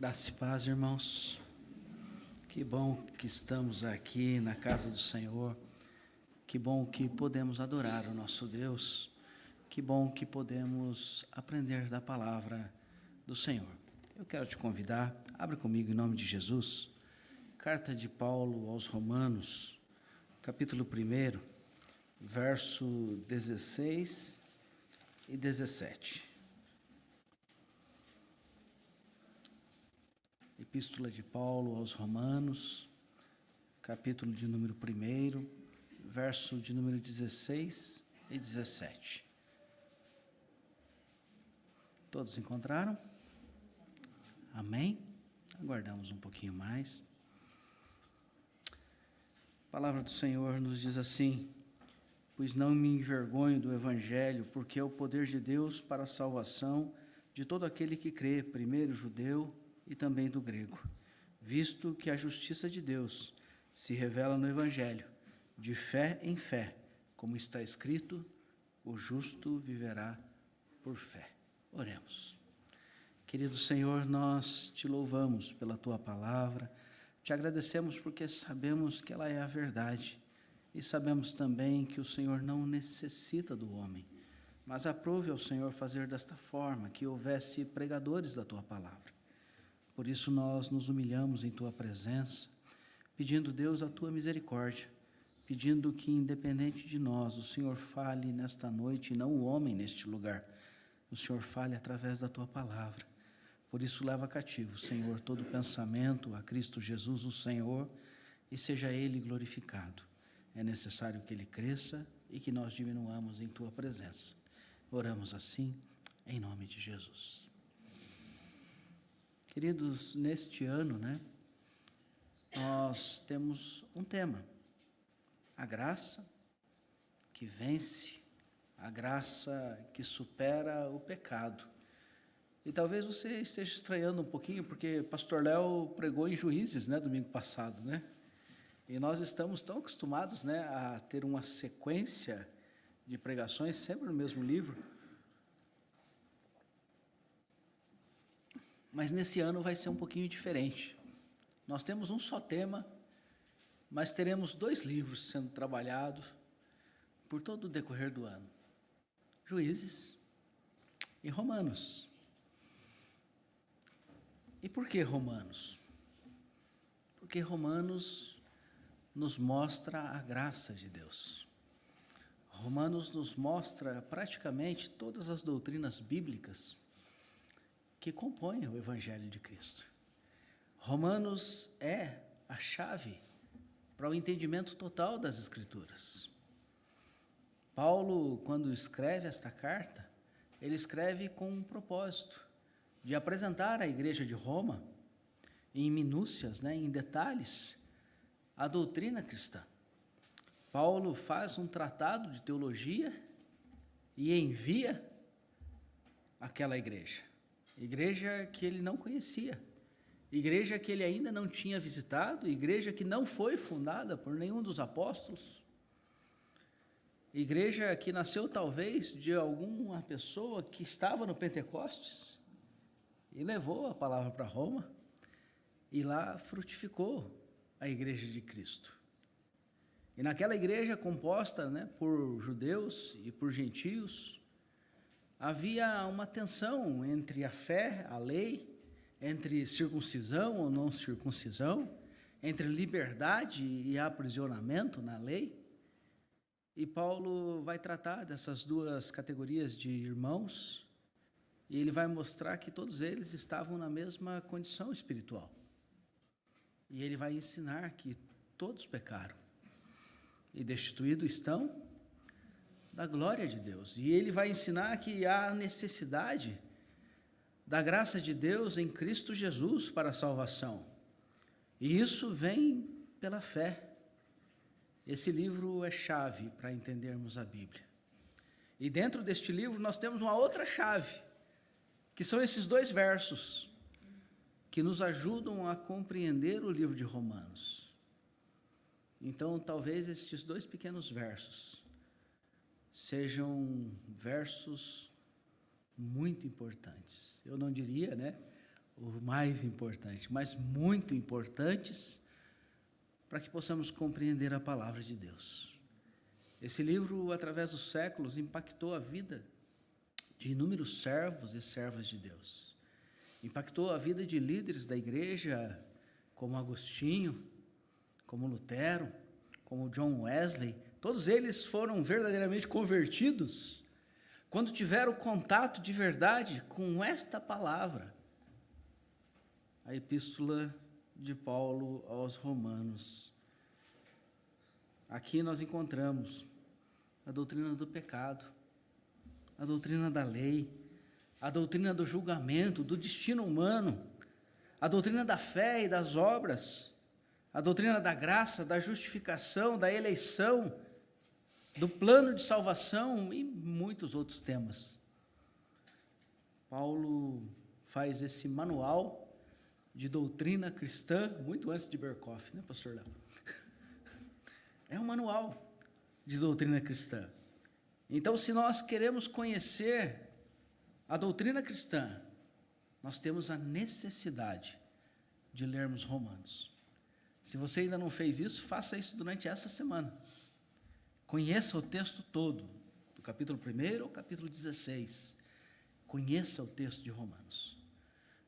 Graça e paz, irmãos. Que bom que estamos aqui na casa do Senhor. Que bom que podemos adorar o nosso Deus. Que bom que podemos aprender da palavra do Senhor. Eu quero te convidar, abre comigo em nome de Jesus, carta de Paulo aos Romanos, capítulo 1, verso 16 e 17. Epístola de Paulo aos Romanos, capítulo de número 1, verso de número 16 e 17. Todos encontraram? Amém? Aguardamos um pouquinho mais. A palavra do Senhor nos diz assim: pois não me envergonho do Evangelho, porque é o poder de Deus para a salvação de todo aquele que crê, primeiro judeu e também do grego, visto que a justiça de Deus se revela no Evangelho, de fé em fé, como está escrito, o justo viverá por fé. Oremos. Querido Senhor, nós te louvamos pela tua palavra, te agradecemos porque sabemos que ela é a verdade e sabemos também que o Senhor não necessita do homem, mas aprove ao Senhor fazer desta forma, que houvesse pregadores da tua palavra. Por isso nós nos humilhamos em tua presença, pedindo, Deus, a tua misericórdia, pedindo que, independente de nós, o Senhor fale nesta noite e não o homem neste lugar. O Senhor fale através da tua palavra. Por isso leva cativo, Senhor, todo pensamento a Cristo Jesus, o Senhor, e seja Ele glorificado. É necessário que Ele cresça e que nós diminuamos em tua presença. Oramos assim, em nome de Jesus. Queridos, neste ano, nós temos um tema: a graça que vence, a graça que supera o pecado. E talvez você esteja estranhando um pouquinho, porque pastor Léo pregou em Juízes, domingo passado, E nós estamos tão acostumados, a ter uma sequência de pregações sempre no mesmo livro. Mas nesse ano vai ser um pouquinho diferente. Nós temos um só tema, mas teremos 2 livros sendo trabalhados por todo o decorrer do ano: Juízes e Romanos. E por que Romanos? Porque Romanos nos mostra a graça de Deus. Romanos nos mostra praticamente todas as doutrinas bíblicas que compõem o Evangelho de Cristo. Romanos é a chave para o entendimento total das Escrituras. Paulo, quando escreve esta carta, ele escreve com um propósito de apresentar à igreja de Roma, em minúcias, em detalhes, a doutrina cristã. Paulo faz um tratado de teologia e envia àquela igreja que ele não conhecia, igreja que ele ainda não tinha visitado, igreja que não foi fundada por nenhum dos apóstolos, igreja que nasceu talvez de alguma pessoa que estava no Pentecostes e levou a palavra para Roma, e lá frutificou a igreja de Cristo. E naquela igreja composta por judeus e por gentios, havia uma tensão entre a fé, a lei, entre circuncisão ou não circuncisão, entre liberdade e aprisionamento na lei. E Paulo vai tratar dessas 2 categorias de irmãos, e ele vai mostrar que todos eles estavam na mesma condição espiritual. E ele vai ensinar que todos pecaram e destituídos estão da glória de Deus. E ele vai ensinar que há necessidade da graça de Deus em Cristo Jesus para a salvação. E isso vem pela fé. Esse livro é chave para entendermos a Bíblia. E dentro deste livro nós temos uma outra chave, que são esses 2 versos, que nos ajudam a compreender o livro de Romanos. Então, talvez estes 2 pequenos versos sejam versos muito importantes. Eu não diria, o mais importante, mas muito importantes, para que possamos compreender a palavra de Deus. Esse livro, através dos séculos, impactou a vida de inúmeros servos e servas de Deus. Impactou a vida de líderes da igreja, como Agostinho, como Lutero, como John Wesley. Todos eles foram verdadeiramente convertidos quando tiveram contato de verdade com esta palavra, a epístola de Paulo aos Romanos. Aqui nós encontramos a doutrina do pecado, a doutrina da lei, a doutrina do julgamento, do destino humano, a doutrina da fé e das obras, a doutrina da graça, da justificação, da eleição, do plano de salvação e muitos outros temas. Paulo faz esse manual de doutrina cristã muito antes de Berkhoff, né, pastor Léo? É um manual de doutrina cristã. Então, se nós queremos conhecer a doutrina cristã, nós temos a necessidade de lermos Romanos. Se você ainda não fez isso, faça isso durante essa semana. Conheça o texto todo, do capítulo 1 ao capítulo 16. Conheça o texto de Romanos.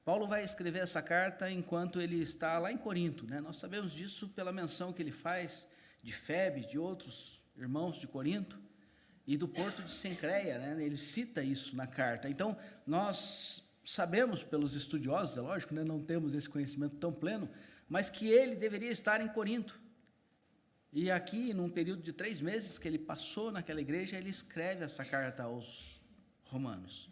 Paulo vai escrever essa carta enquanto ele está lá em Corinto, né? Nós sabemos disso pela menção que ele faz de Febe, de outros irmãos de Corinto, e do porto de Cencreia, né? Ele cita isso na carta. Então, nós sabemos pelos estudiosos, é lógico, né? Não temos esse conhecimento tão pleno, mas que ele deveria estar em Corinto. E aqui, num período de 3 meses que ele passou naquela igreja, ele escreve essa carta aos romanos,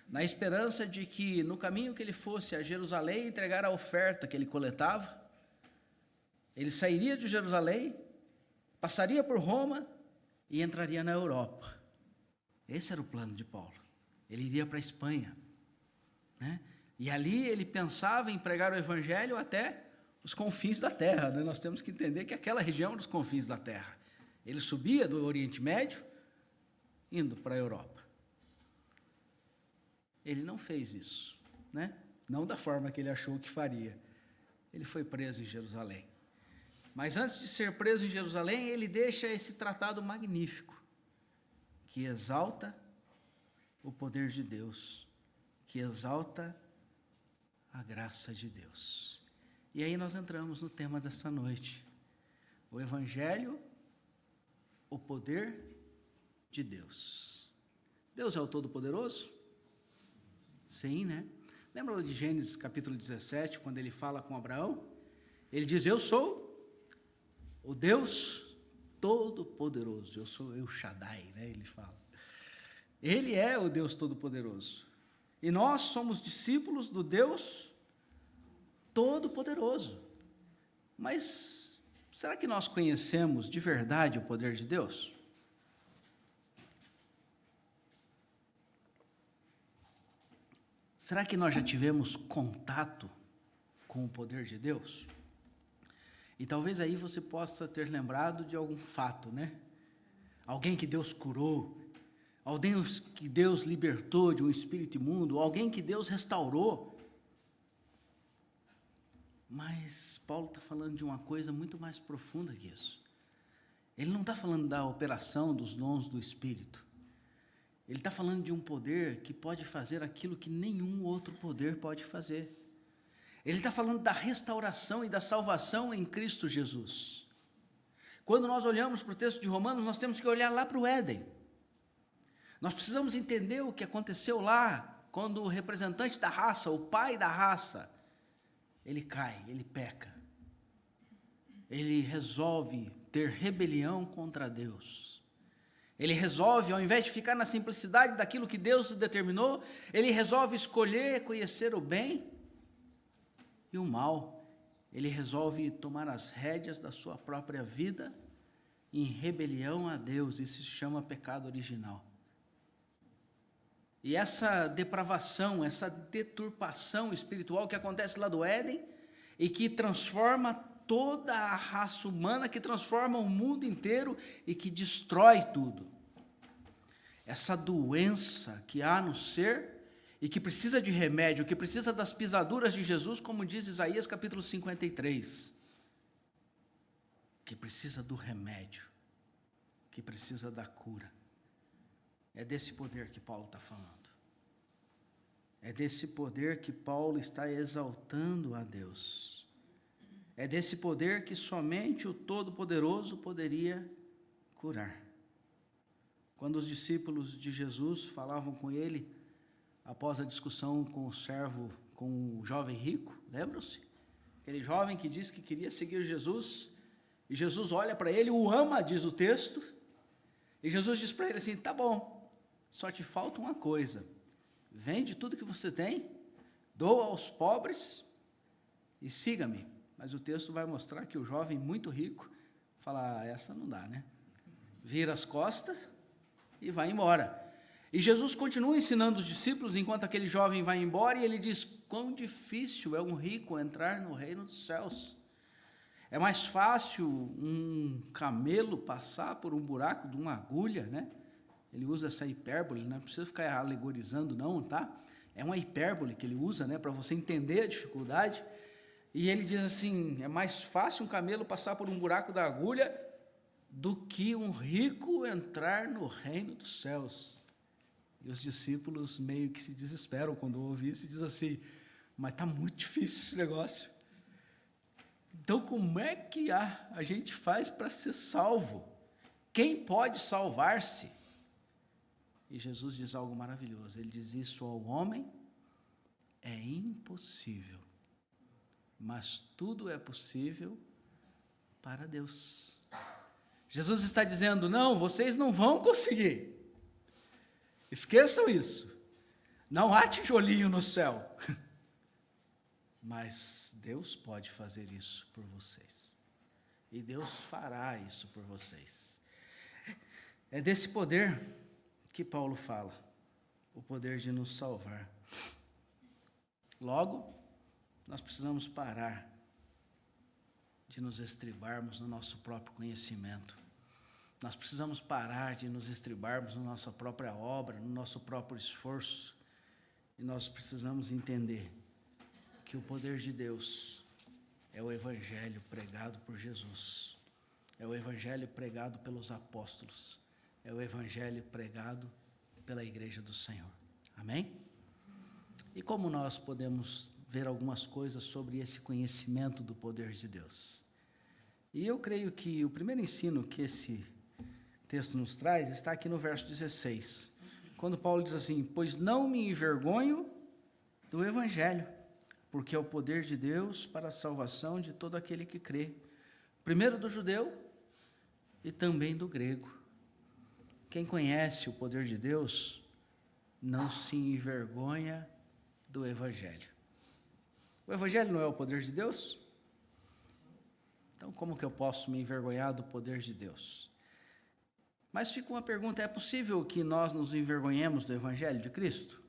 na esperança de que, no caminho que ele fosse a Jerusalém entregar a oferta que ele coletava, ele sairia de Jerusalém, passaria por Roma e entraria na Europa. Esse era o plano de Paulo. Ele iria para a Espanha, né? E ali ele pensava em pregar o evangelho até os confins da terra, né? Nós temos que entender que aquela região era os confins da terra. Ele subia do Oriente Médio, indo para a Europa. Ele não fez isso, né? Não da forma que ele achou que faria. Ele foi preso em Jerusalém. Mas antes de ser preso em Jerusalém, ele deixa esse tratado magnífico, que exalta o poder de Deus, que exalta a graça de Deus. E aí nós entramos no tema dessa noite. O Evangelho, o poder de Deus. Deus é o Todo-Poderoso? Sim, né? Lembra de Gênesis capítulo 17, quando ele fala com Abraão? Ele diz, eu sou o Deus Todo-Poderoso. Eu sou El Shaddai, né? Ele fala. Ele é o Deus Todo-Poderoso. E nós somos discípulos do Deus Todo-Poderoso. Mas será que nós conhecemos de verdade o poder de Deus? Será que nós já tivemos contato com o poder de Deus? E talvez aí você possa ter lembrado de algum fato, né? Alguém que Deus curou, alguém que Deus libertou de um espírito imundo, alguém que Deus restaurou. Mas Paulo está falando de uma coisa muito mais profunda que isso. Ele não está falando da operação dos dons do Espírito. Ele está falando de um poder que pode fazer aquilo que nenhum outro poder pode fazer. Ele está falando da restauração e da salvação em Cristo Jesus. Quando nós olhamos para o texto de Romanos, nós temos que olhar lá para o Éden. Nós precisamos entender o que aconteceu lá, quando o representante da raça, o pai da raça, ele cai, ele peca. Ele resolve ter rebelião contra Deus. Ele resolve, ao invés de ficar na simplicidade daquilo que Deus determinou, ele resolve escolher conhecer o bem e o mal. Ele resolve tomar as rédeas da sua própria vida em rebelião a Deus. Isso se chama pecado original. E essa depravação, essa deturpação espiritual que acontece lá do Éden e que transforma toda a raça humana, que transforma o mundo inteiro e que destrói tudo. Essa doença que há no ser e que precisa de remédio, que precisa das pisaduras de Jesus, como diz Isaías capítulo 53, que precisa do remédio, que precisa da cura. É desse poder que Paulo está falando. É desse poder que Paulo está exaltando a Deus. É desse poder que somente o Todo-Poderoso poderia curar. Quando os discípulos de Jesus falavam com ele, após a discussão com o servo, com o jovem rico, lembram-se? Aquele jovem que disse que queria seguir Jesus, e Jesus olha para ele, o ama, diz o texto, e Jesus diz para ele assim, tá bom, só te falta uma coisa, vende tudo que você tem, doa aos pobres e siga-me. Mas o texto vai mostrar que o jovem muito rico fala, essa não dá, né? Vira as costas e vai embora. E Jesus continua ensinando os discípulos enquanto aquele jovem vai embora, e ele diz, quão difícil é um rico entrar no reino dos céus. É mais fácil um camelo passar por um buraco de uma agulha, né? Ele usa essa hipérbole, não precisa ficar alegorizando não, tá? É uma hipérbole que ele usa, né, para você entender a dificuldade. E ele diz assim, é mais fácil um camelo passar por um buraco da agulha do que um rico entrar no reino dos céus. E os discípulos meio que se desesperam quando ouvem isso e dizem assim, mas está muito difícil esse negócio. Então como é que a gente faz para ser salvo? Quem pode salvar-se? E Jesus diz algo maravilhoso, ele diz, isso ao homem é impossível, mas tudo é possível para Deus. Jesus está dizendo, não, vocês não vão conseguir. Esqueçam isso. Não há tijolinho no céu. Mas Deus pode fazer isso por vocês. E Deus fará isso por vocês. É desse poder que Paulo fala, o poder de nos salvar. Logo, nós precisamos parar de nos estribarmos no nosso próprio conhecimento. Nós precisamos parar de nos estribarmos na nossa própria obra, no nosso próprio esforço. E nós precisamos entender que o poder de Deus é o evangelho pregado por Jesus. É o evangelho pregado pelos apóstolos. É o evangelho pregado pela igreja do Senhor. Amém? E como nós podemos ver algumas coisas sobre esse conhecimento do poder de Deus? E eu creio que o primeiro ensino que esse texto nos traz está aqui no verso 16, quando Paulo diz assim, pois não me envergonho do evangelho, porque é o poder de Deus para a salvação de todo aquele que crê, primeiro do judeu e também do grego. Quem conhece o poder de Deus não se envergonha do evangelho. O evangelho não é o poder de Deus? Então como que eu posso me envergonhar do poder de Deus? Mas fica uma pergunta, é possível que nós nos envergonhemos do evangelho de Cristo?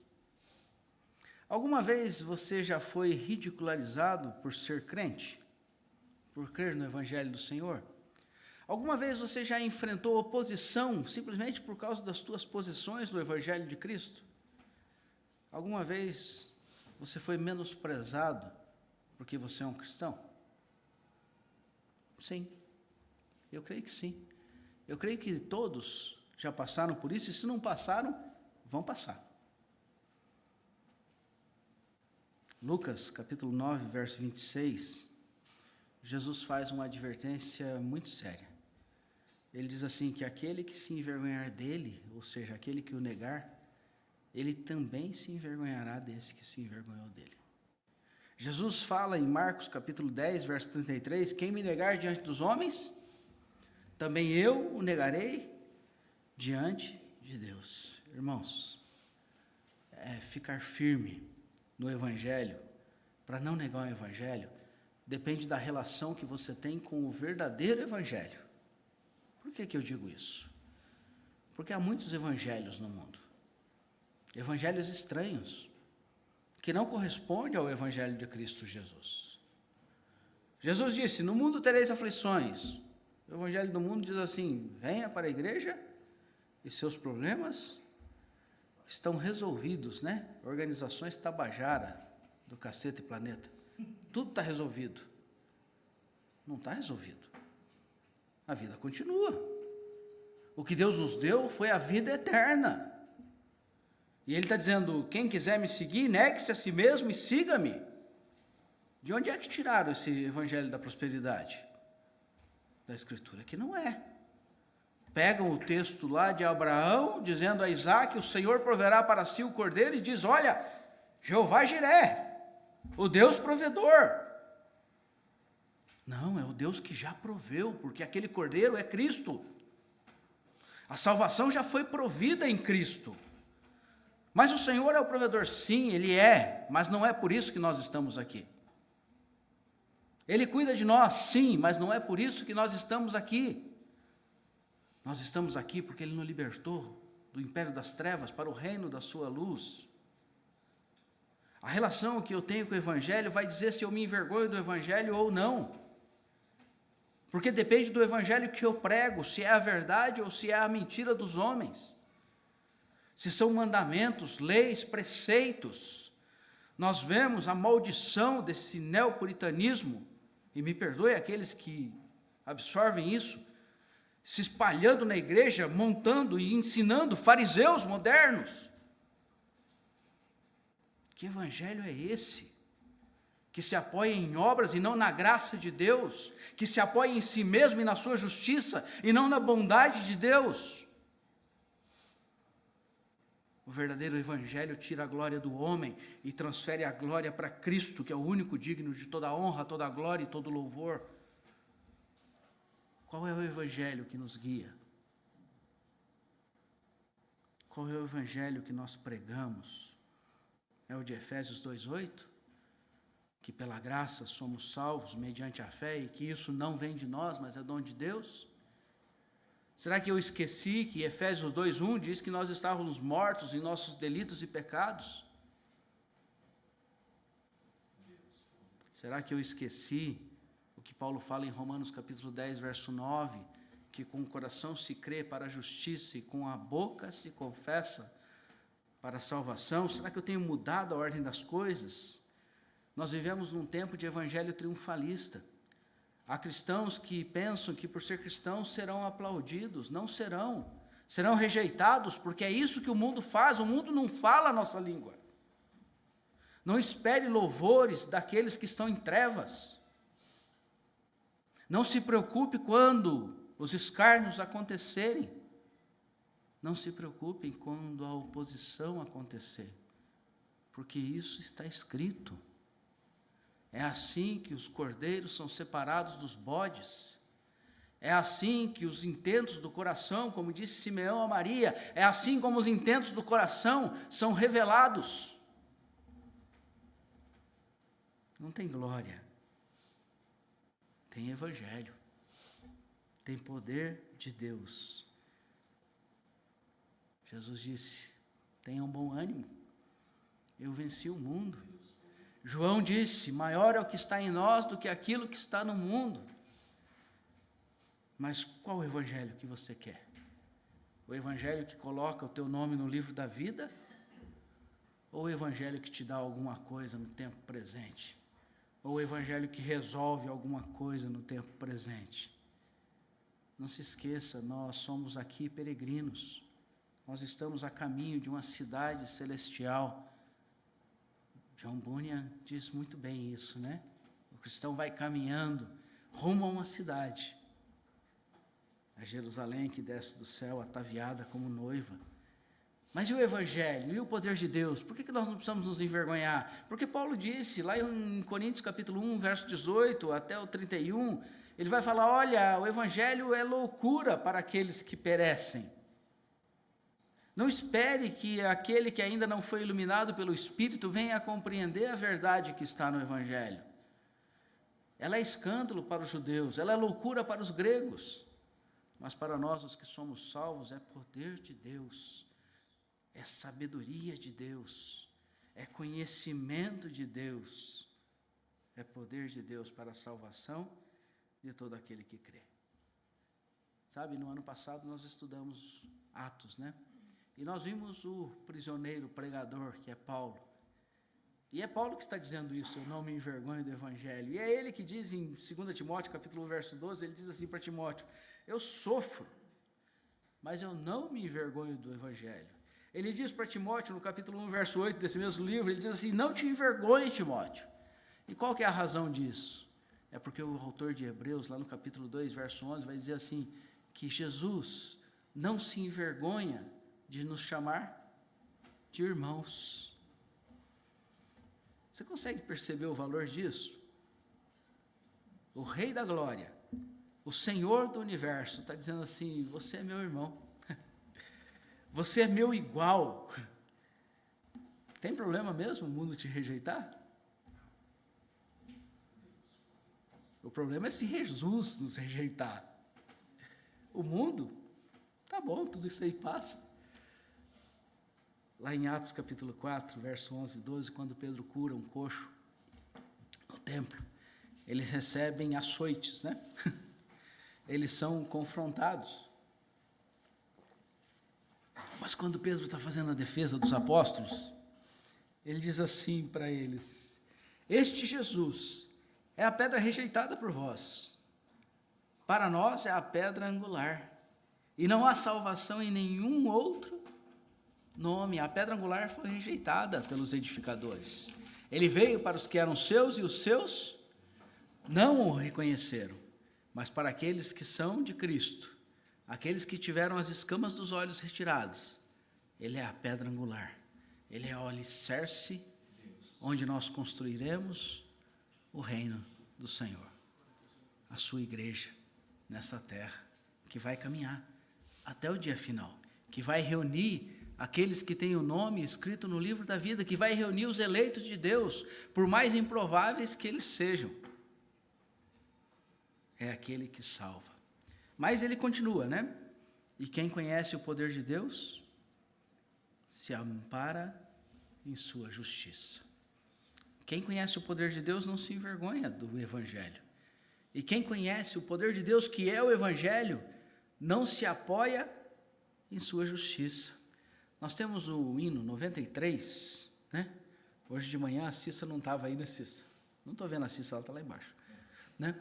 Alguma vez você já foi ridicularizado por ser crente? Por crer no evangelho do Senhor? Alguma vez você já enfrentou oposição simplesmente por causa das tuas posições no evangelho de Cristo? Alguma vez você foi menosprezado porque você é um cristão? Sim, eu creio que sim. Eu creio que todos já passaram por isso, e se não passaram, vão passar. Lucas, capítulo 9, verso 26, Jesus faz uma advertência muito séria. Ele diz assim, que aquele que se envergonhar dele, ou seja, aquele que o negar, ele também se envergonhará desse que se envergonhou dele. Jesus fala em Marcos, capítulo 10, verso 33, quem me negar diante dos homens, também eu o negarei diante de Deus. Irmãos, ficar firme no evangelho, para não negar o evangelho, depende da relação que você tem com o verdadeiro evangelho. Por que eu digo isso? Porque há muitos evangelhos no mundo, evangelhos estranhos, que não correspondem ao evangelho de Cristo Jesus. Jesus disse, no mundo tereis aflições. O evangelho do mundo diz assim, venha para a igreja e seus problemas estão resolvidos, né? Organizações Tabajara, do Cacete e Planeta. Tudo está resolvido. Não está resolvido. A vida continua. O que Deus nos deu foi a vida eterna. E Ele está dizendo, quem quiser me seguir, negue-se a si mesmo e siga-me. De onde é que tiraram esse evangelho da prosperidade? Da Escritura, que não é. Pegam o texto lá de Abraão, dizendo a Isaac, o Senhor proverá para si o cordeiro, e diz, olha, Jeová Jiré, o Deus provedor. Não, é o Deus que já proveu, porque aquele cordeiro é Cristo. A salvação já foi provida em Cristo. Mas o Senhor é o provedor, sim, Ele é, mas não é por isso que nós estamos aqui. Ele cuida de nós, sim, mas não é por isso que nós estamos aqui. Nós estamos aqui porque Ele nos libertou do império das trevas para o reino da sua luz. A relação que eu tenho com o Evangelho vai dizer se eu me envergonho do Evangelho ou não. Porque depende do Evangelho que eu prego, se é a verdade ou se é a mentira dos homens. Se são mandamentos, leis, preceitos. Nós vemos a maldição desse neopuritanismo, e me perdoe aqueles que absorvem isso, se espalhando na igreja, montando e ensinando fariseus modernos. Que evangelho é esse? Que se apoia em obras e não na graça de Deus, que se apoia em si mesmo e na sua justiça, e não na bondade de Deus. O verdadeiro evangelho tira a glória do homem e transfere a glória para Cristo, que é o único digno de toda honra, toda glória e todo louvor. Qual é o evangelho que nos guia? Qual é o evangelho que nós pregamos? É o de Efésios 2:8? Que pela graça somos salvos mediante a fé e que isso não vem de nós, mas é dom de Deus? Será que eu esqueci que Efésios 2:1 diz que nós estávamos mortos em nossos delitos e pecados? Será que eu esqueci o que Paulo fala em Romanos capítulo 10, verso 9, que com o coração se crê para a justiça e com a boca se confessa para a salvação? Será que eu tenho mudado a ordem das coisas? Nós vivemos num tempo de evangelho triunfalista. Há cristãos que pensam que por ser cristãos serão aplaudidos. Não serão. Serão rejeitados, porque é isso que o mundo faz. O mundo não fala a nossa língua. Não espere louvores daqueles que estão em trevas. Não se preocupe quando os escárnios acontecerem. Não se preocupem quando a oposição acontecer, porque isso está escrito. É assim que os cordeiros são separados dos bodes. É assim que os intentos do coração, como disse Simeão a Maria, é assim como os intentos do coração são revelados. Não tem glória, tem evangelho, tem poder de Deus. Jesus disse, tenham bom ânimo, eu venci o mundo. João disse, maior é o que está em nós do que aquilo que está no mundo. Mas qual o evangelho que você quer? O evangelho que coloca o teu nome no livro da vida? Ou o evangelho que te dá alguma coisa no tempo presente? Ou o evangelho que resolve alguma coisa no tempo presente? Não se esqueça, nós somos aqui peregrinos. Nós estamos a caminho de uma cidade celestial. John Bunyan diz muito bem isso, né? O cristão vai caminhando rumo a uma cidade. A Jerusalém que desce do céu, ataviada como noiva. Mas e o evangelho? E o poder de Deus? Por que nós não precisamos nos envergonhar? Porque Paulo disse, lá em Coríntios capítulo 1, verso 18 até o 31, ele vai falar, olha, o evangelho é loucura para aqueles que perecem. Não espere que aquele que ainda não foi iluminado pelo Espírito venha a compreender a verdade que está no Evangelho. Ela é escândalo para os judeus, ela é loucura para os gregos, mas para nós, os que somos salvos, é poder de Deus, é sabedoria de Deus, é conhecimento de Deus, é poder de Deus para a salvação de todo aquele que crê. Sabe, no ano passado nós estudamos Atos, né? E nós vimos o prisioneiro pregador, que é Paulo. E é Paulo que está dizendo isso, eu não me envergonho do Evangelho. E é ele que diz em 2 Timóteo, capítulo 1, verso 12, ele diz assim para Timóteo: eu sofro, mas eu não me envergonho do Evangelho. Ele diz para Timóteo, no capítulo 1, verso 8 desse mesmo livro, ele diz assim: não te envergonhe, Timóteo. E qual que é a razão disso? É porque o autor de Hebreus, lá no capítulo 2, verso 11, vai dizer assim, que Jesus não se envergonha de nos chamar de irmãos. Você consegue perceber o valor disso? O Rei da Glória, o Senhor do Universo, está dizendo assim: você é meu irmão, você é meu igual. Tem problema mesmo o mundo te rejeitar? O problema é se Jesus nos rejeitar. O mundo, tá bom, tudo isso aí passa. Lá em Atos capítulo 4, verso 11 e 12, quando Pedro cura um coxo no templo, eles recebem açoites, né? Eles são confrontados. Mas quando Pedro está fazendo a defesa dos apóstolos, ele diz assim para eles: este Jesus é a pedra rejeitada por vós, para nós é a pedra angular, e não há salvação em nenhum outro nome. A pedra angular foi rejeitada pelos edificadores. Ele veio para os que eram seus e os seus não o reconheceram. Mas para aqueles que são de Cristo, aqueles que tiveram as escamas dos olhos retiradas, ele é a pedra angular. Ele é o alicerce onde nós construiremos o reino do Senhor. A sua igreja nessa terra, que vai caminhar até o dia final, que vai reunir aqueles que têm o nome escrito no livro da vida, que vai reunir os eleitos de Deus, por mais improváveis que eles sejam. É aquele que salva. Mas ele continua, né? E quem conhece o poder de Deus, se ampara em sua justiça. Quem conhece o poder de Deus não se envergonha do Evangelho. E quem conhece o poder de Deus, que é o Evangelho, não se apoia em sua justiça. Nós temos o hino 93, né? Hoje de manhã a Cissa não estava aí, né, Cissa? Não estou vendo a Cissa, ela está lá embaixo, né?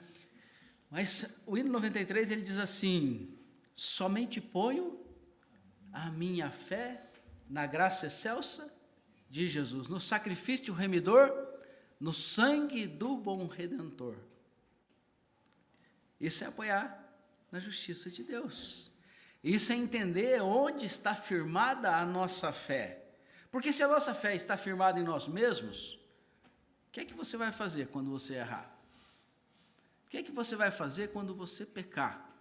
Mas o hino 93, ele diz assim: somente ponho a minha fé na graça excelsa de Jesus, no sacrifício remidor, no sangue do bom Redentor. Isso é apoiar na justiça de Deus. Isso é entender onde está firmada a nossa fé. Porque se a nossa fé está firmada em nós mesmos, o que é que você vai fazer quando você errar? O que é que você vai fazer quando você pecar?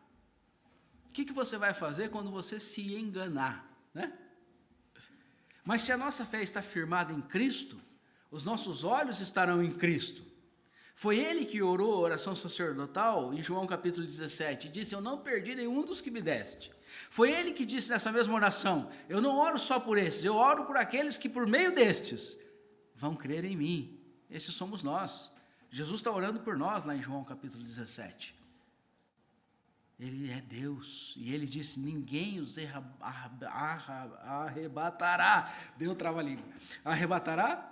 O que é que você vai fazer quando você se enganar, né? Mas se a nossa fé está firmada em Cristo, os nossos olhos estarão em Cristo. Foi ele que orou a oração sacerdotal em João capítulo 17, disse: eu não perdi nenhum dos que me deste. Foi ele que disse nessa mesma oração: eu não oro só por estes, eu oro por aqueles que por meio destes vão crer em mim. Esses somos nós. Jesus está orando por nós lá em João capítulo 17. Ele é Deus, e ele disse: ninguém os arrebatará, deu trava-língua, arrebatará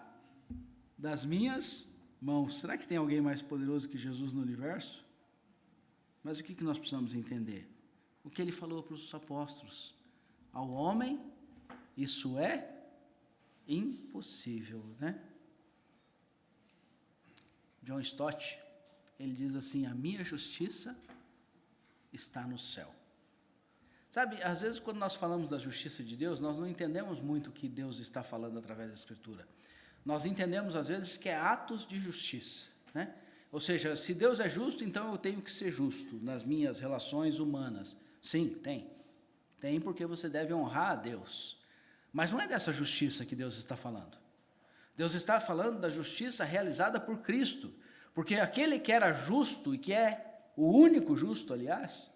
das minhas mãos. Será que tem alguém mais poderoso que Jesus no universo? Mas o que nós precisamos entender? O que ele falou para os apóstolos: ao homem isso é impossível, né? John Stott, ele diz assim: a minha justiça está no céu. Sabe, às vezes quando nós falamos da justiça de Deus, nós não entendemos muito o que Deus está falando através da Escritura. Nós entendemos às vezes que é atos de justiça, né? Ou seja, se Deus é justo, então eu tenho que ser justo nas minhas relações humanas. Sim, tem. Tem, porque você deve honrar a Deus. Mas não é dessa justiça que Deus está falando. Deus está falando da justiça realizada por Cristo. Porque aquele que era justo, e que é o único justo, aliás,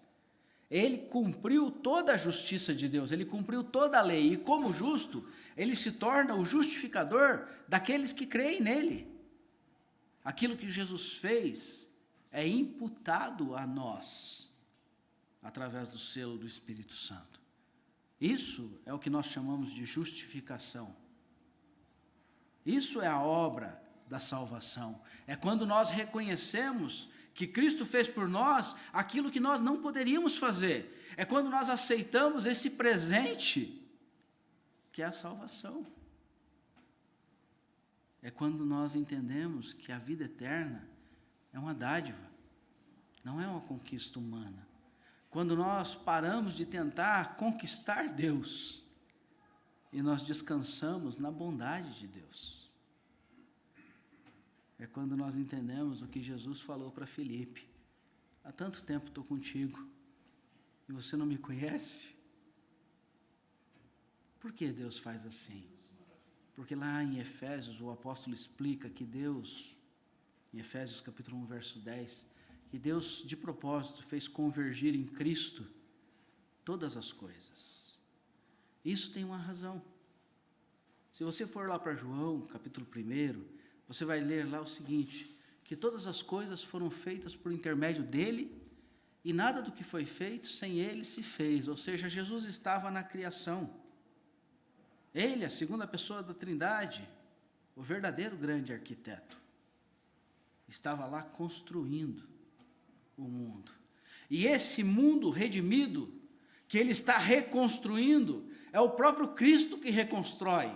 ele cumpriu toda a justiça de Deus, ele cumpriu toda a lei. E como justo, ele se torna o justificador daqueles que creem nele. Aquilo que Jesus fez é imputado a nós, através do selo do Espírito Santo. Isso é o que nós chamamos de justificação. Isso é a obra da salvação. É quando nós reconhecemos que Cristo fez por nós aquilo que nós não poderíamos fazer. É quando nós aceitamos esse presente, que é a salvação. É quando nós entendemos que a vida eterna é uma dádiva, não é uma conquista humana. Quando nós paramos de tentar conquistar Deus e nós descansamos na bondade de Deus. É quando nós entendemos o que Jesus falou para Filipe: há tanto tempo estou contigo e você não me conhece? Por que Deus faz assim? Porque lá em Efésios o apóstolo explica que Deus, em Efésios capítulo 1, verso 10, que Deus de propósito fez convergir em Cristo todas as coisas. Isso tem uma razão. Se você for lá para João, capítulo 1, você vai ler lá o seguinte, que todas as coisas foram feitas por intermédio dele, e nada do que foi feito sem ele se fez, ou seja, Jesus estava na criação. Ele, a segunda pessoa da Trindade, o verdadeiro grande arquiteto, estava lá construindo o mundo. E esse mundo redimido, que ele está reconstruindo, é o próprio Cristo que reconstrói.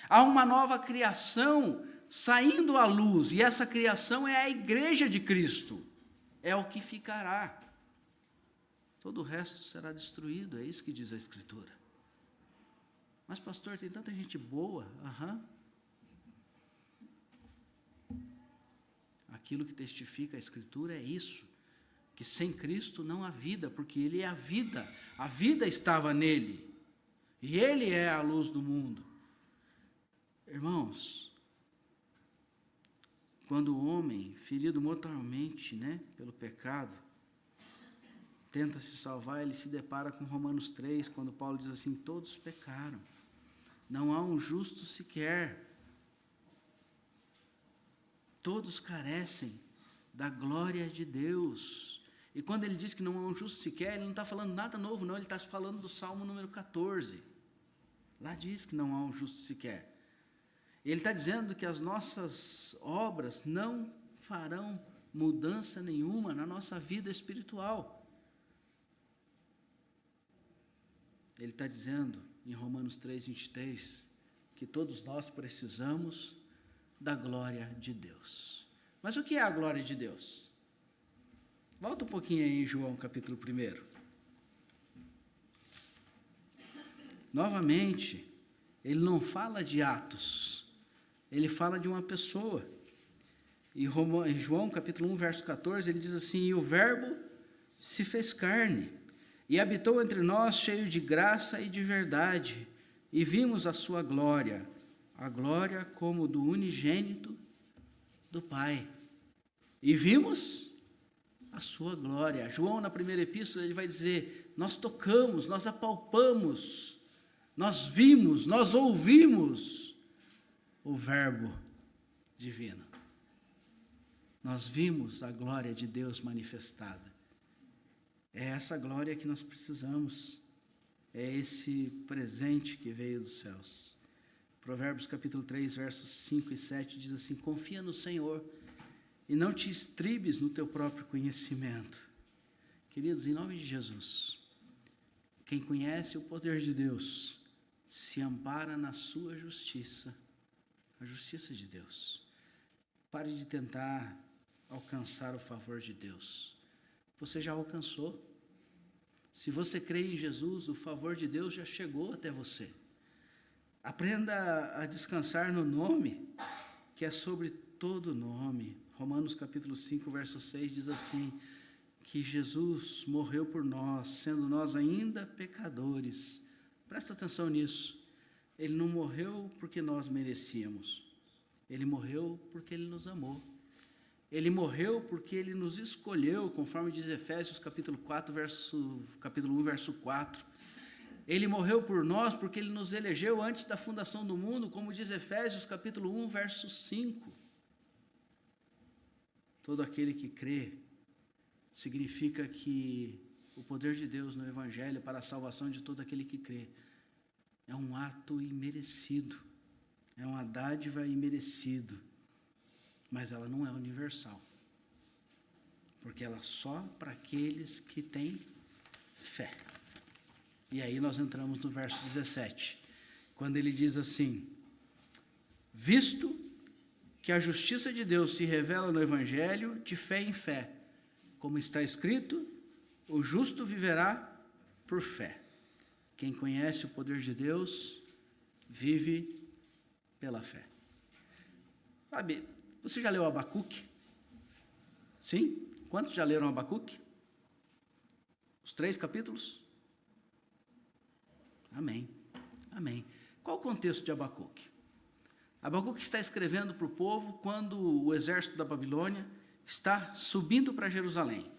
Há uma nova criação saindo à luz, e essa criação é a igreja de Cristo, é o que ficará. Todo o resto será destruído, é isso que diz a Escritura. Mas pastor, tem tanta gente boa. Aquilo que testifica a Escritura é isso, que sem Cristo não há vida, porque Ele é a vida estava nele, e Ele é a luz do mundo. Irmãos, quando o homem, ferido mortalmente, pelo pecado, tenta se salvar, ele se depara com Romanos 3, quando Paulo diz assim: todos pecaram, não há um justo sequer, todos carecem da glória de Deus. E quando ele diz que não há um justo sequer, ele não está falando nada novo, não, ele está falando do Salmo número 14, lá diz que não há um justo sequer. Ele está dizendo que as nossas obras não farão mudança nenhuma na nossa vida espiritual. Ele está dizendo em Romanos 3:23 que todos nós precisamos da glória de Deus. Mas o que é a glória de Deus? Volta um pouquinho aí em João capítulo 1. Novamente, ele não fala de atos, ele fala de uma pessoa. Em João capítulo 1, verso 14, ele diz assim: e o verbo se fez carne, e habitou entre nós, cheio de graça e de verdade, e vimos a sua glória, a glória como do unigênito do Pai. E vimos a sua glória. João, na primeira epístola, ele vai dizer: nós tocamos, nós apalpamos, nós vimos, nós ouvimos o Verbo divino. Nós vimos a glória de Deus manifestada. É essa glória que nós precisamos. É esse presente que veio dos céus. Provérbios capítulo 3, versos 5 e 7 diz assim: confia no Senhor e não te estribes no teu próprio conhecimento. Queridos, em nome de Jesus, quem conhece o poder de Deus se ampara na sua justiça, a justiça de Deus. Pare de tentar alcançar o favor de Deus. Você já alcançou. Se você crê em Jesus, o favor de Deus já chegou até você. Aprenda a descansar no nome, que é sobre todo nome. Romanos capítulo 5, verso 6 diz assim, que Jesus morreu por nós, sendo nós ainda pecadores. Presta atenção nisso. Ele não morreu porque nós merecíamos. Ele morreu porque Ele nos amou. Ele morreu porque Ele nos escolheu, conforme diz Efésios capítulo 1, verso 4. Ele morreu por nós porque Ele nos elegeu antes da fundação do mundo, como diz Efésios capítulo 1, verso 5. Todo aquele que crê significa que o poder de Deus no Evangelho para a salvação de todo aquele que crê. É um ato imerecido, é uma dádiva imerecido, mas ela não é universal, porque ela é só para aqueles que têm fé. E aí nós entramos no verso 17, quando ele diz assim: visto que a justiça de Deus se revela no Evangelho de fé em fé, como está escrito, o justo viverá por fé. Quem conhece o poder de Deus, vive pela fé. Sabe, você já leu Abacuque? Sim? Quantos já leram Abacuque? Os 3 capítulos? Amém. Amém. Qual o contexto de Abacuque? Abacuque está escrevendo para o povo quando o exército da Babilônia está subindo para Jerusalém.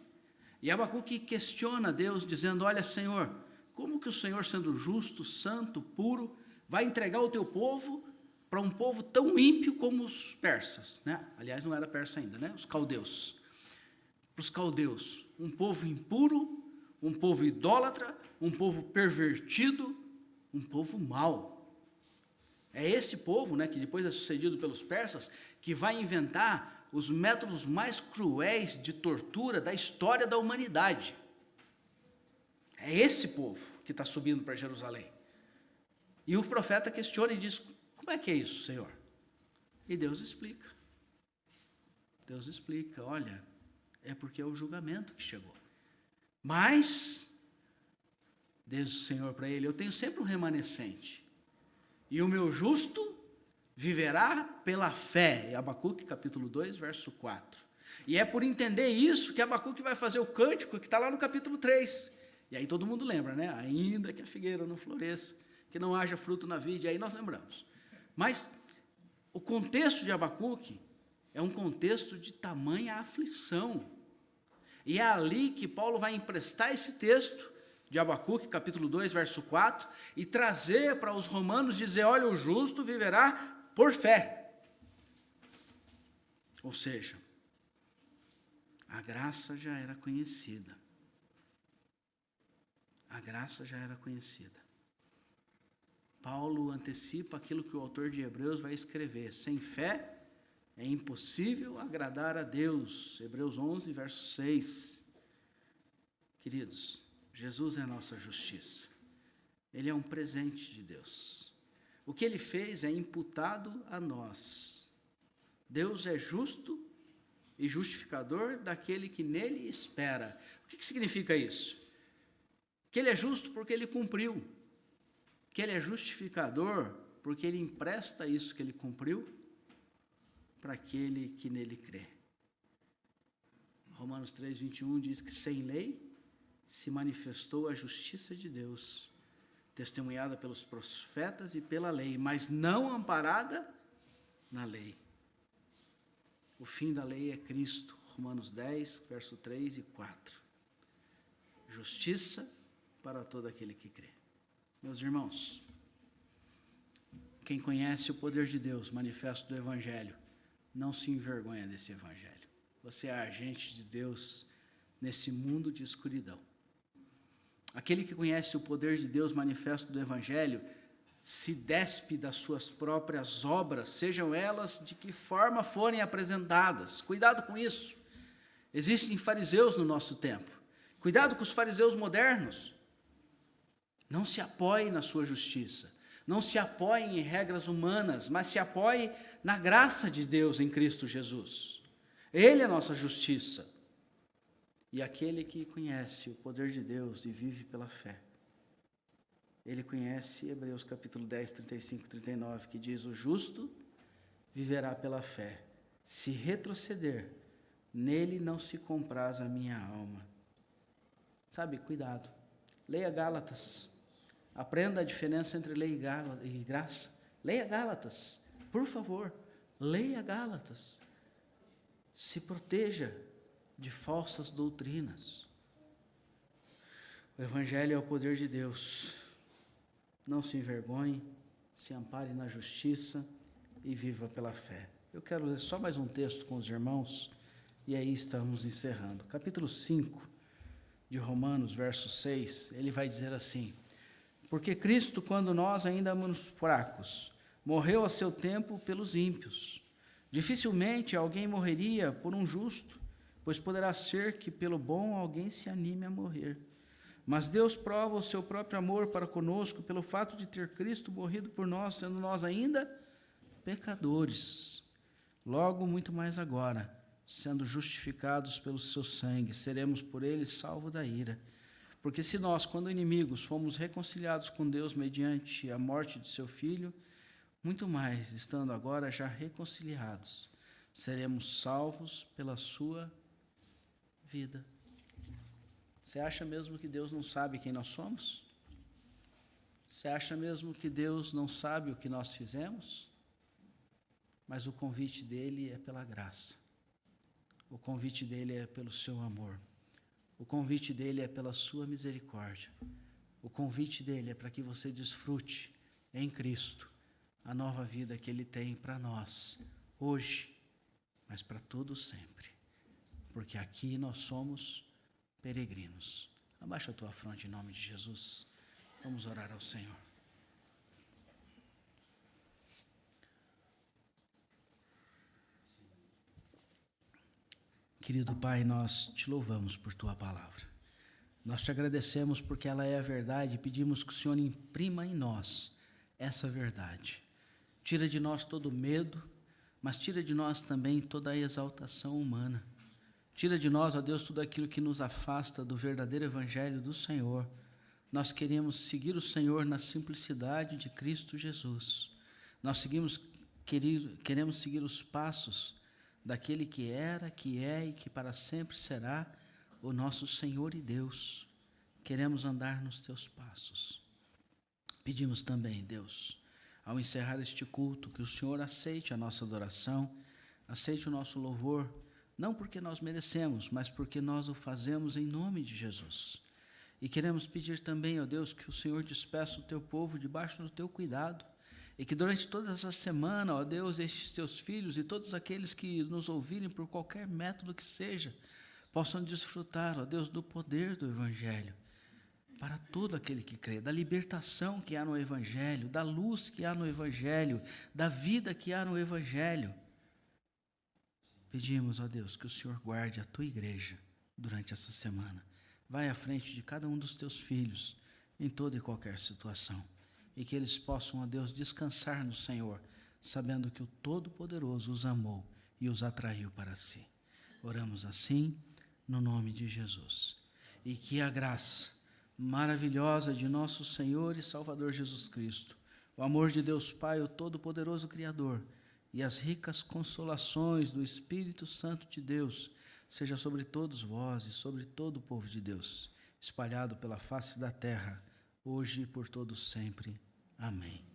E Abacuque questiona Deus, dizendo: olha, Senhor, como que o Senhor, sendo justo, santo, puro, vai entregar o teu povo para um povo tão ímpio como os persas, né? Aliás, não era persa ainda, né? Os caldeus. Para os caldeus, um povo impuro, um povo idólatra, um povo pervertido, um povo mau. É esse povo, né, que depois é sucedido pelos persas, que vai inventar os métodos mais cruéis de tortura da história da humanidade. É esse povo que está subindo para Jerusalém. E o profeta questiona e diz: como é que é isso, Senhor? E Deus explica. Deus explica: olha, é porque é o julgamento que chegou. Mas, diz o Senhor para ele: eu tenho sempre um remanescente, e o meu justo viverá pela fé. Abacuque capítulo 2, verso 4. E é por entender isso que Abacuque vai fazer o cântico que está lá no capítulo 3. E aí todo mundo lembra, né? Ainda que a figueira não floresça, que não haja fruto na vide, aí nós lembramos. Mas o contexto de Abacuque é um contexto de tamanha aflição. E é ali que Paulo vai emprestar esse texto de Abacuque, capítulo 2, verso 4, e trazer para os romanos, dizer: olha, o justo viverá por fé. Ou seja, a graça já era conhecida. A graça já era conhecida. Paulo antecipa aquilo que o autor de Hebreus vai escrever: sem fé é impossível agradar a Deus. Hebreus 11, verso 6. Queridos, Jesus é a nossa justiça. Ele é um presente de Deus. O que ele fez é imputado a nós. Deus é justo e justificador daquele que nele espera. O que significa isso? Que ele é justo porque ele cumpriu. Que ele é justificador porque ele empresta isso que ele cumpriu para aquele que nele crê. Romanos 3, 21 diz que sem lei se manifestou a justiça de Deus, testemunhada pelos profetas e pela lei, mas não amparada na lei. O fim da lei é Cristo. Romanos 10, verso 3 e 4. Justiça para todo aquele que crê. Meus irmãos, quem conhece o poder de Deus, manifesto do Evangelho, não se envergonha desse Evangelho. Você é agente de Deus nesse mundo de escuridão. Aquele que conhece o poder de Deus, manifesto do Evangelho, se despe das suas próprias obras, sejam elas de que forma forem apresentadas. Cuidado com isso. Existem fariseus no nosso tempo. Cuidado com os fariseus modernos. Não se apoie na sua justiça. Não se apoie em regras humanas, mas se apoie na graça de Deus em Cristo Jesus. Ele é a nossa justiça. E aquele que conhece o poder de Deus e vive pela fé, ele conhece Hebreus capítulo 10, 35 e 39, que diz: o justo viverá pela fé. Se retroceder, nele não se compraz a minha alma. Sabe, cuidado. Leia Gálatas. Aprenda a diferença entre lei e graça. Leia Gálatas, por favor. Leia Gálatas. Se proteja de falsas doutrinas. O Evangelho é o poder de Deus. Não se envergonhe, se ampare na justiça e viva pela fé. Eu quero ler só mais um texto com os irmãos e aí estamos encerrando. Capítulo 5 de Romanos, verso 6, ele vai dizer assim: porque Cristo, quando nós ainda éramos fracos, morreu a seu tempo pelos ímpios. Dificilmente alguém morreria por um justo, pois poderá ser que pelo bom alguém se anime a morrer. Mas Deus prova o seu próprio amor para conosco pelo fato de ter Cristo morrido por nós, sendo nós ainda pecadores. Logo, muito mais agora, sendo justificados pelo seu sangue, seremos por ele salvos da ira. Porque se nós, quando inimigos, fomos reconciliados com Deus mediante a morte de seu Filho, muito mais, estando agora já reconciliados, seremos salvos pela sua vida. Você acha mesmo que Deus não sabe quem nós somos? Você acha mesmo que Deus não sabe o que nós fizemos? Mas o convite dele é pela graça. O convite dele é pelo seu amor. O convite dele é pela sua misericórdia. O convite dele é para que você desfrute em Cristo a nova vida que ele tem para nós, hoje, mas para todo sempre. Porque aqui nós somos peregrinos. Abaixa a tua fronte em nome de Jesus. Vamos orar ao Senhor. Querido Pai, nós te louvamos por tua palavra. Nós te agradecemos porque ela é a verdade e pedimos que o Senhor imprima em nós essa verdade. Tira de nós todo medo, mas tira de nós também toda a exaltação humana. Tira de nós, ó Deus, tudo aquilo que nos afasta do verdadeiro evangelho do Senhor. Nós queremos seguir o Senhor na simplicidade de Cristo Jesus. Nós queremos seguir os passos daquele que era, que é e que para sempre será o nosso Senhor e Deus. Queremos andar nos teus passos. Pedimos também, Deus, ao encerrar este culto, que o Senhor aceite a nossa adoração, aceite o nosso louvor, não porque nós merecemos, mas porque nós o fazemos em nome de Jesus. E queremos pedir também, ó Deus, que o Senhor despeça o teu povo debaixo do teu cuidado, e que durante toda essa semana, ó Deus, estes teus filhos e todos aqueles que nos ouvirem por qualquer método que seja, possam desfrutar, ó Deus, do poder do Evangelho, para todo aquele que crê, da libertação que há no Evangelho, da luz que há no Evangelho, da vida que há no Evangelho. Pedimos, ó Deus, que o Senhor guarde a tua igreja durante essa semana. Vai à frente de cada um dos teus filhos, em toda e qualquer situação. E que eles possam, ó Deus, descansar no Senhor, sabendo que o Todo-Poderoso os amou e os atraiu para si. Oramos assim, no nome de Jesus. E que a graça maravilhosa de nosso Senhor e Salvador Jesus Cristo, o amor de Deus Pai, o Todo-Poderoso Criador, e as ricas consolações do Espírito Santo de Deus, seja sobre todos vós e sobre todo o povo de Deus, espalhado pela face da terra, hoje e por todos sempre. Amém.